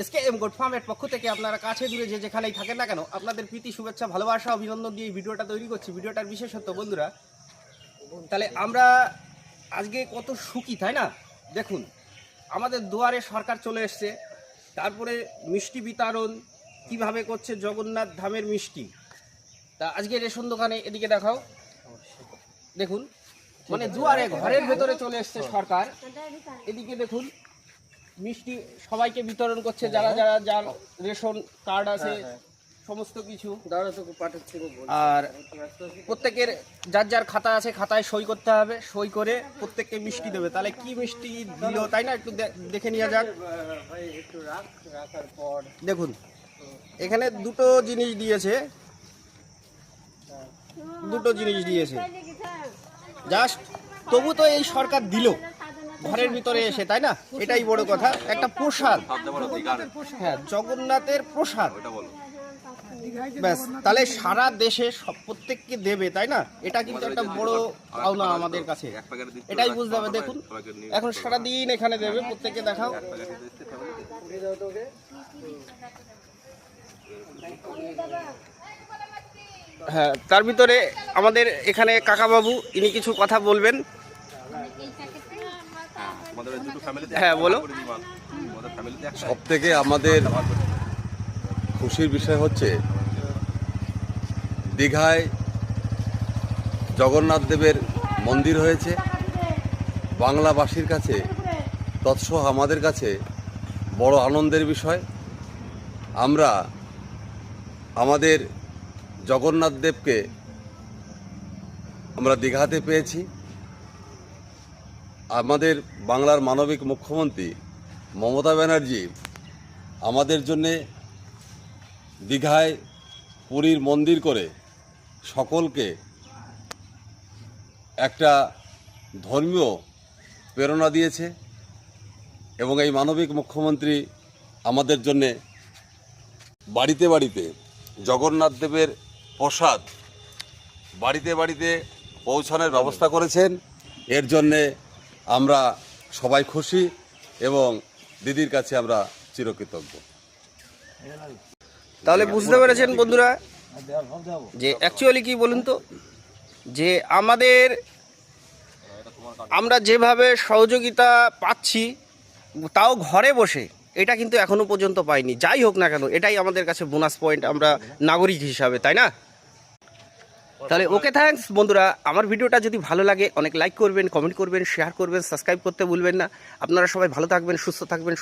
SKM goat ফার্মের পক্ষ থেকে আপনারা কাছে দূরে যে যেখানেই থাকেন না কেন আপনাদের প্রীতি শুভেচ্ছা ভালোবাসা অভিনন্দন দিয়ে এই ভিডিওটা তৈরি করছি। ভিডিওটার বিশেষত্ব বন্ধুরা, তাহলে আমরা আজকে কত সুখী তাই না? দেখুন, আমাদের দুয়ারে সরকার চলে এসছে, তারপরে মিষ্টি বিতরণ কিভাবে করছে জগন্নাথ ধামের মিষ্টি। তা আজকে রেশন দোকানে এদিকে দেখাও, দেখুন মানে দুয়ারে ঘরের ভেতরে চলে এসছে সরকার। এদিকে দেখুন মিষ্টি সবাইকে বিতরণ করছে, যারা যারা যার রেশন কার্ড আছে সমস্ত কিছু। আর প্রত্যেকের যার যার খাতা আছে খাতায় সই করতে হবে, সই করে প্রত্যেককে মিষ্টি দেবে। তাহলে কি মিষ্টি দিল তাই না, একটু দেখে নিয়ে যাক। দেখুন এখানে দুটো জিনিস দিয়েছে, জাস্ট তবু তো এই সরকার দিল ঘরের ভিতরে এসে, তাই না? এটাই বড় কথা, একটা প্রসাদ। হ্যাঁ, জগন্নাথের প্রসাদ ব্যাস। তাহলে সারা দেশে সব প্রত্যেককে দেবে, তাই না? এটা কিন্তু একটা বড় পাওনা আমাদের কাছে, এটাই বুঝতে হবে। দেখুন এখন সারাদিন এখানে দেবে, প্রত্যেককে দেখাও। হ্যাঁ, তার ভিতরে আমাদের এখানে কাকাবাবু, ইনি কিছু কথা বলবেন। হ্যাঁ বলো। সব থেকে আমাদের খুশির বিষয় হচ্ছে দীঘায় জগন্নাথ দেবের মন্দির হয়েছে। বাংলাবাসীর কাছে তৎসহ আমাদের কাছে বড় আনন্দের বিষয়। আমরা আমাদের জগন্নাথ দেবকে আমরা দীঘাতে পেয়েছি। আমাদের বাংলার মানবিক মুখ্যমন্ত্রী মমতা ব্যানার্জি আমাদের জন্যে দীঘায় পুরীর মন্দির করে সকলকে একটা ধর্মীয় প্রেরণা দিয়েছে, এবং এই মানবিক মুখ্যমন্ত্রী আমাদের জন্যে বাড়িতে বাড়িতে জগন্নাথ দেবের প্রসাদ বাড়িতে বাড়িতে পৌঁছানোর ব্যবস্থা করেছেন। এর জন্যে আমরা সবাই খুশি এবং দিদির কাছে আমরা চিরকৃতজ্ঞ। তাহলে বুঝতে পেরেছেন বন্ধুরা যে অ্যাকচুয়ালি কি বলুন তো, যে আমরা যেভাবে সহযোগিতা পাচ্ছি তাও ঘরে বসে, এটা কিন্তু এখনো পর্যন্ত পাইনি। যাই হোক না কেন, এটাই আমাদের কাছে বোনাস পয়েন্ট আমরা নাগরিক হিসাবে, তাই না? তাহলে ওকে, থ্যাঙ্কস বন্ধুরা। আমার ভিডিওটা যদি ভালো লাগে অনেক লাইক করবেন, কমেন্ট করবেন, শেয়ার করবেন, সাবস্ক্রাইব করতে ভুলবেন না। আপনারা সবাই ভালো থাকবেন, সুস্থ থাকবেন।